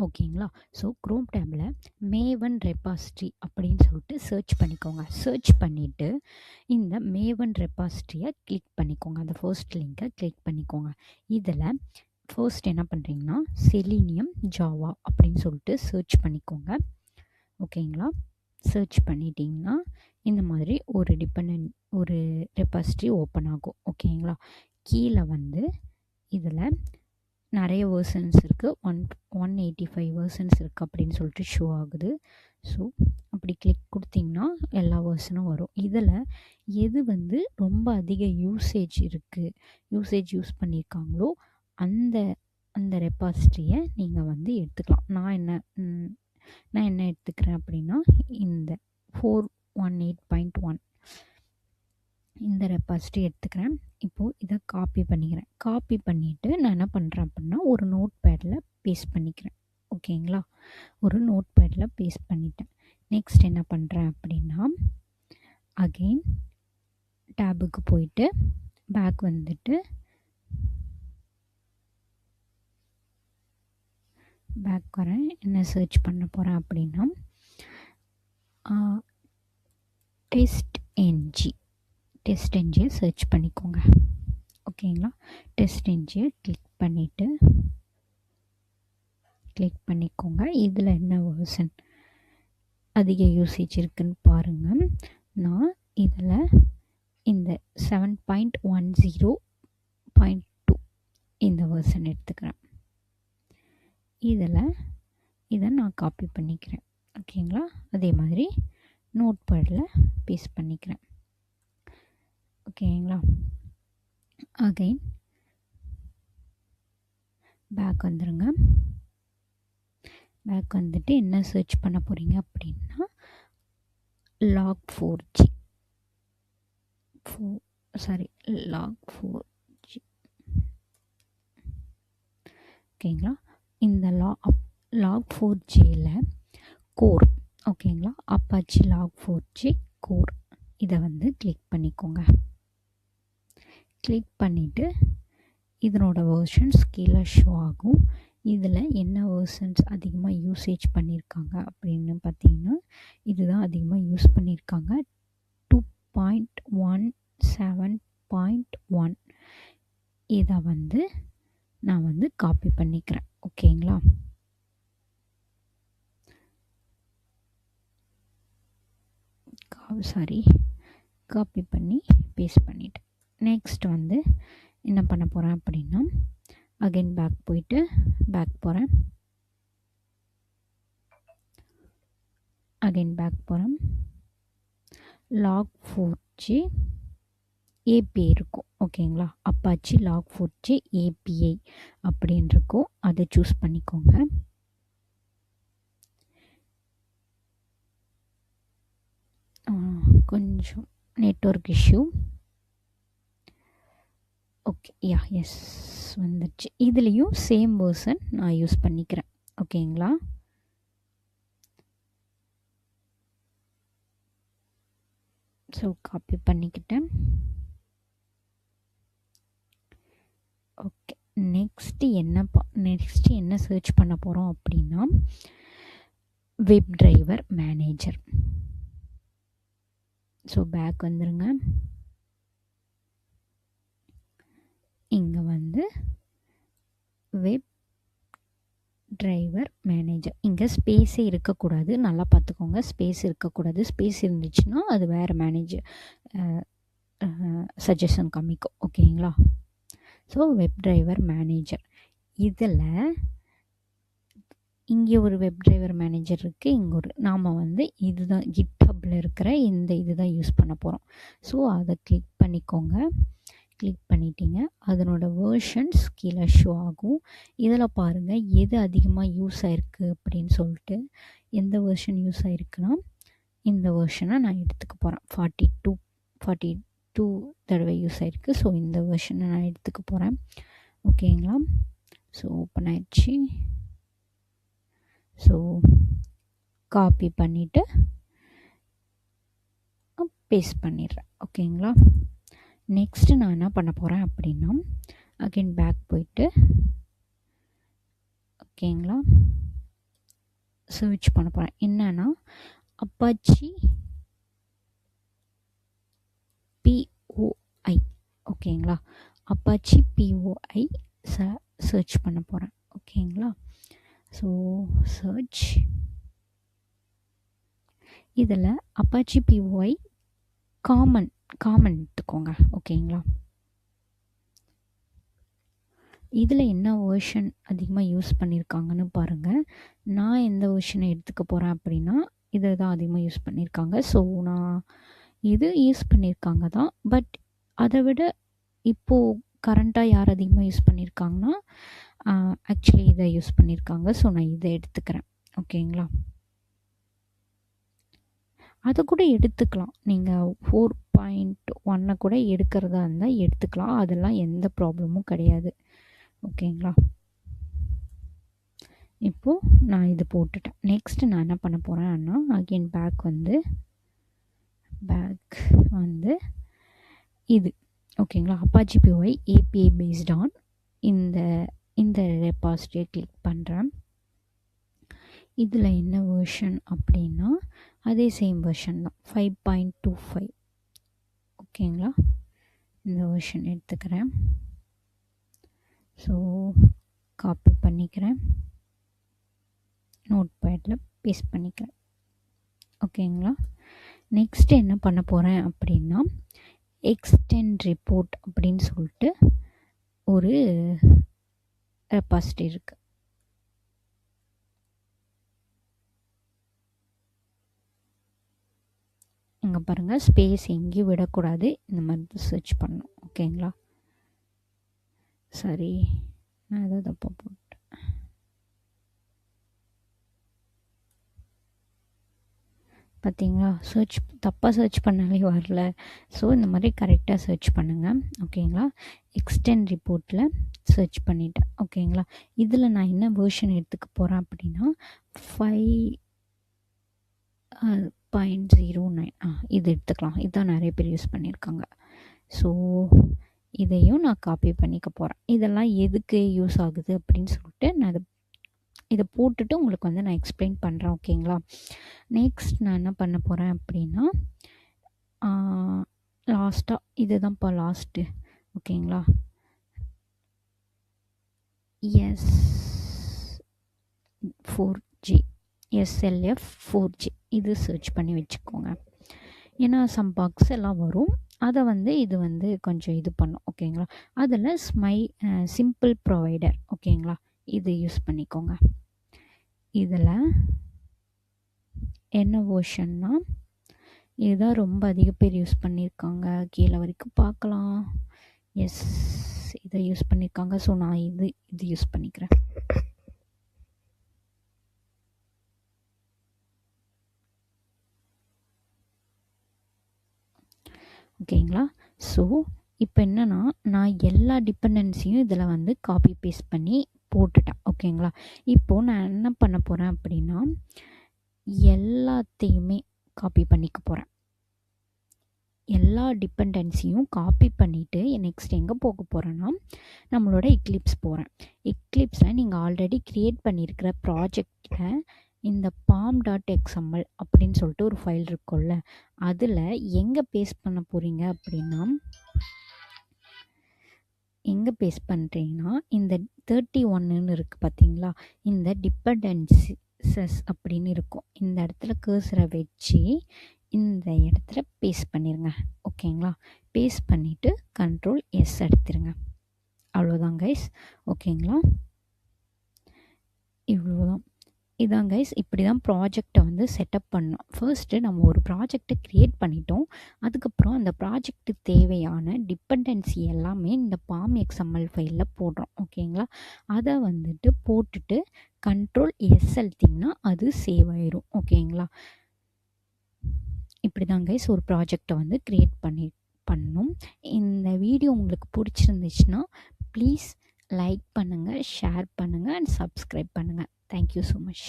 ஓகேங்களா? So Chrome table Maven repository அப்படின்னு சொல்லிட்டு சர்ச் பண்ணிக்கோங்க. சர்ச் பண்ணிவிட்டு இந்த மேவன் ரெபாசிட்ரியை கிளிக் பண்ணிக்கோங்க. அந்த ஃபர்ஸ்ட் லிங்கை கிளிக் பண்ணிக்கோங்க. இதில் ஃபர்ஸ்ட் என்ன பண்ணுறீங்கன்னா செலினியம் ஜாவா அப்படின்னு சொல்லிட்டு சர்ச் பண்ணிக்கோங்க. ஓகேங்களா? சர்ச் பண்ணிட்டீங்கன்னா இந்த மாதிரி ஒரு ரெபாசிட்ரி ஓப்பன் ஆகும். ஓகேங்களா? கீழே வந்து இதில் நிறைய வெர்ஷன்ஸ் இருக்குது. 185 வெர்ஷன்ஸ் இருக்குது அப்படின்னு சொல்லிட்டு ஷோ ஆகுது. ஸோ அப்படி கிளிக் கொடுத்தீங்கன்னா எல்லா வெர்ஷனும் வரும். இதில் எது வந்து ரொம்ப அதிக யூஸ் பண்ணியிருக்காங்களோ அந்த அந்த ரெபாசிட்ரியை நீங்கள் வந்து எடுத்துக்கலாம். நான் என்ன எடுத்துக்கிறேன் அப்படின்னா இந்த 418.1 இந்த ரெபாசிட்ரி எடுத்துக்கிறேன். இப்போது இதை காப்பி பண்ணிக்கிறேன். காப்பி பண்ணிவிட்டு நான் என்ன பண்ணுறேன் அப்படின்னா ஒரு நோட் பேடில் பேஸ்ட் பண்ணிக்கிறேன். ஓகேங்களா? ஒரு நோட் பேடில் பேஸ்ட் பண்ணிட்டேன். நெக்ஸ்ட் என்ன பண்ணுறேன் அப்படின்னா அகெயின் டேபுக்கு போயிட்டு பேக் வந்துட்டு பேக் வரேன். என்ன சர்ச் பண்ண போகிறேன் அப்படின்னா டெஸ்ட் என்ஜியை சர்ச் பண்ணிக்கோங்க. ஓகேங்களா? டெஸ்ட் என்ஜியை கிளிக் பண்ணிக்கோங்க. இதில் என்ன வெர்ஷன் அதிக யூசேஜ் இருக்குன்னு பாருங்கள். நான் இதில் இந்த 7.10.2 இந்த வெர்ஷன் எடுத்துக்கிறேன். இதை நான் காப்பி பண்ணிக்கிறேன். ஓகேங்களா? அதே மாதிரி நோட் பேடில் பேஸ்ட் பண்ணிக்கிறேன். ஓகேங்களா? அகைன் பேக் வந்துடுங்க. பேக் வந்துட்டு என்ன சர்ச் பண்ண போகிறீங்க அப்படின்னா log4j. ஓகேங்களா? இந்த log4jல கோர். ஓகேங்களா? அப்பாச்சி log4j கோர் இதை வந்து கிளிக் பண்ணிக்கோங்க. கிளிக் பண்ணிவிட்டு இதனோட வெர்ஷன்ஸ் கீழே ஷோ ஆகும். இதில் என்ன வெர்ஷன்ஸ் அதிகமாக யூசேஜ் பண்ணியிருக்காங்க அப்படின்னு பார்த்தீங்கன்னா இதுதான் அதிகமாக யூஸ் பண்ணியிருக்காங்க. 2.17.1 இதை வந்து நான் வந்து காப்பி பண்ணிக்கிறேன். ஓகேங்களா? காப்பி பண்ணி பேஸ்ட் பண்ணிட்டேன். நெக்ஸ்ட் வந்து என்ன பண்ண போகிறேன் அப்படின்னா அகைன் பேக் போகிறேன். log4j API இருக்கும். ஓகேங்களா? அப்பாச்சி log4j API அப்படின்னு இருக்கும். அதை சூஸ் பண்ணிக்கோங்க. கொஞ்சம் நெட்வொர்க் இஷ்யூ. ஓகே, எஸ் வந்துடுச்சு. இதுலேயும் சேம் வெர்ஷன் நான் யூஸ் பண்ணிக்கிறேன். ஓகேங்களா? ஸோ காப்பி பண்ணிக்கிட்டேன். ஓகே, நெக்ஸ்ட்டு என்ன சர்ச் பண்ண போகிறோம் அப்படின்னா web driver manager. So back வந்துருங்க. இங்கே வந்து வெப் டிரைவர் மேனேஜர். இங்கே ஸ்பேஸே இருக்கக்கூடாது. நல்லா பார்த்துக்கோங்க. ஸ்பேஸ் இருக்கக்கூடாது. ஸ்பேஸ் இருந்துச்சுன்னா அது வேறு மேனேஜர் சஜஷன் காமிக்கும். ஓகேங்களா? ஸோ வெப் டிரைவர் மேனேஜர் இதில் இங்கே ஒரு வெப் டிரைவர் மேனேஜர் இருக்குது. இங்கே நாம் வந்து இதுதான் GitHubல இருக்கிற இதுதான் யூஸ் பண்ண போகிறோம். ஸோ அதை கிளிக் பண்ணிக்கோங்க. கிளிக் பண்ணிட்டீங்க. அதனோட வேர்ஷன்ஸ் கீழே ஷோ ஆகும். இதில் பாருங்கள் எது அதிகமாக யூஸ் ஆகிருக்கு அப்படின்னு சொல்லிட்டு. எந்த வேர்ஷன் யூஸ் ஆகிருக்குன்னா இந்த வேர்ஷனை நான் எடுத்துக்க போகிறேன். 42 தடவை யூஸ் ஆகிருக்கு. ஸோ இந்த வேர்ஷனை நான் எடுத்துக்க போகிறேன். ஓகேங்களா? ஸோ ஓப்பன் ஆயிடுச்சு. ஸோ காப்பி பண்ணிவிட்டு பேஸ்ட் பண்ணிடுறேன். ஓகேங்களா? நெக்ஸ்ட்டு நான் என்ன பண்ண போகிறேன் அப்படின்னா அகைன் பேக் போயிட்டு ஓகேங்களா சர்ச் பண்ண போகிறேன். என்னன்னா அப்பாச்சி POI. ஓகேங்களா, அப்பாச்சி POI சர்ச் பண்ண போகிறேன். ஓகேங்களா, ஸோ சர்ச். இதில் அப்பாச்சி POI காமன் எடுத்துக்கோங்க. ஓகேங்களா, இதில் என்ன வேர்ஷன் அதிகமாக யூஸ் பண்ணியிருக்காங்கன்னு பாருங்கள். நான் எந்த வேர்ஷனை எடுத்துக்க போகிறேன் அப்படின்னா இதை தான் அதிகமாக யூஸ் பண்ணியிருக்காங்க. ஸோ நான் இது யூஸ் பண்ணியிருக்காங்க தான். பட் அதை விட இப்போது கரண்ட்டாக யார் அதிகமாக யூஸ் பண்ணியிருக்காங்கன்னா ஆக்சுவலி இதை யூஸ் பண்ணியிருக்காங்க. ஸோ நான் இதை எடுத்துக்கிறேன். ஓகேங்களா, அதை கூட எடுத்துக்கலாம். நீங்கள் 4.1 கூட எடுக்கிறதா இருந்தால் எடுத்துக்கலாம். அதெல்லாம் எந்த ப்ராப்ளமும் கிடையாது. ஓகேங்களா, இப்போது நான் இது போட்டுட்டேன். நெக்ஸ்ட்டு நான் என்ன பண்ண போகிறேன்னா அகெயின் பேக் வந்து இது. ஓகேங்களா, Apache POI API based on இந்த ரெபாசிட்டரியை கிளிக் பண்ணுறேன். இதில் என்ன வேர்ஷன் அப்படின்னா அதே சேம் வேர்ஷன் தான், 5.25. ஓகேங்களா, இந்த வேர்ஷன் எடுத்துக்கிறேன். ஸோ காப்பி பண்ணிக்கிறேன், நோட் பேடில் பேஸ்ட் பண்ணிக்கிறேன். ஓகேங்களா, நெக்ஸ்ட் என்ன பண்ண போகிறேன் அப்படின்னா எக்ஸ்டெண்ட் ரிப்போர்ட் அப்படின்னு சொல்லிட்டு ஒரு ரெபாசிட்டரி இருக்குது. இங்கே பாருங்கள், ஸ்பேஸ் எங்கேயும் விடக்கூடாது, இந்த மாதிரி சர்ச் பண்ணணும். ஓகேங்களா, சரி நான் ஏதாவது தப்பாக போட்டேன். பார்த்தீங்களா, தப்பாக சர்ச் பண்ணாலே வரல. ஸோ இந்த மாதிரி கரெக்டாக சர்ச் பண்ணுங்கள். ஓகேங்களா, எக்ஸ்டெண்ட் ரிப்போர்ட்டில் சர்ச் பண்ணிட்டேன். ஓகேங்களா, இதில் நான் என்ன வேர்ஷன் எடுத்துக்க போகிறேன் அப்படின்னா 5.09 இது எடுத்துக்கலாம். இதுதான் நிறைய பேர் யூஸ் பண்ணியிருக்காங்க. ஸோ இதையும் நான் காப்பி பண்ணிக்க போகிறேன். இதெல்லாம் எதுக்கு யூஸ் ஆகுது அப்படின்னு சொல்லிட்டு நான் இதை போட்டுட்டு உங்களுக்கு வந்து நான் எக்ஸ்பிளைன் பண்ணுறேன். ஓகேங்களா, நெக்ஸ்ட் நான் என்ன பண்ண போகிறேன் அப்படின்னா லாஸ்ட்டாக இதுதான்ப்பா லாஸ்ட்டு. ஓகேங்களா, SLF 4G இது சர்ச் பண்ணி வச்சுக்கோங்க. ஏன்னா சம் பாக்ஸ் எல்லாம் வரும், அதை வந்து இது வந்து கொஞ்சம் இது பண்ணும். ஓகேங்களா, அதில் சிம்பிள் ப்ரொவைடர். ஓகேங்களா, இது யூஸ் பண்ணிக்கோங்க. இதில் என்ன வேர்ஷன்னா இதுதான் ரொம்ப அதிக பேர் யூஸ் பண்ணியிருக்காங்க. கீழே வரைக்கும் பார்க்கலாம். எஸ், இதை யூஸ் பண்ணியிருக்காங்க. ஸோ நான் இது யூஸ் பண்ணிக்கிறேன். ஓகேங்களா, ஸோ இப்போ என்னென்னா நான் எல்லா டிபெண்டன்சியும் இதில் வந்து காப்பி பேஸ்ட் பண்ணி போட்டுட்டேன். ஓகேங்களா, இப்போது நான் என்ன பண்ண போகிறேன் அப்படின்னா எல்லாத்தையுமே காப்பி பண்ணிக்க போகிறேன். எல்லா டிபெண்டன்சியும் காப்பி பண்ணிவிட்டு நெக்ஸ்ட் எங்கே போக போகிறேன்னா நம்மளோட எக்லிப்ஸ் போகிறேன். எக்லிப்ஸில் நீங்கள் ஆல்ரெடி க்ரியேட் பண்ணியிருக்கிற ப்ராஜெக்டில் இந்த pom.xml அப்படின்னு சொல்லிட்டு ஒரு ஃபைல் இருக்கும்ல, அதில் எங்கே பேஸ்ட் பண்ண போகிறீங்க அப்படின்னா எங்கே பேஸ்ட் பண்ணுறீங்கன்னா இந்த 31ன்னு இருக்குது பார்த்தீங்களா, இந்த டிபெண்டன்சிஸ் அப்படின்னு இருக்கும். இந்த இடத்துல கர்சரை வச்சு இந்த இடத்துல பேஸ்ட் பண்ணிடுங்க. ஓகேங்களா, பேஸ்ட் பண்ணிவிட்டு Ctrl+S எடுத்துருங்க. அவ்வளோதான் கைஸ். ஓகேங்களா, இவ்வளோதான். இதான் கைஸ், இப்படி தான் ப்ராஜெக்டை வந்து செட்டப் பண்ணோம். ஃபர்ஸ்ட்டு நம்ம ஒரு ப்ராஜெக்டை க்ரியேட் பண்ணிட்டோம். அதுக்கப்புறம் அந்த ப்ராஜெக்ட்டுக்கு தேவையான டிபெண்டன்சி எல்லாமே இந்த pom.xml ஃபைலில் போடுறோம். ஓகேங்களா, அதை வந்துட்டு போட்டுட்டு Ctrl+S அழுத்திங்கன்னா அது சேவ் ஆயிரும். ஓகேங்களா, இப்படி தான் கைஸ் ஒரு ப்ராஜெக்டை வந்து க்ரியேட் பண்ணணும். இந்த வீடியோ உங்களுக்கு பிடிச்சிருந்துச்சுன்னா ப்ளீஸ் லைக் பண்ணுங்கள், ஷேர் பண்ணுங்கள் அண்ட் சப்ஸ்கிரைப் பண்ணுங்கள். Thank you so much.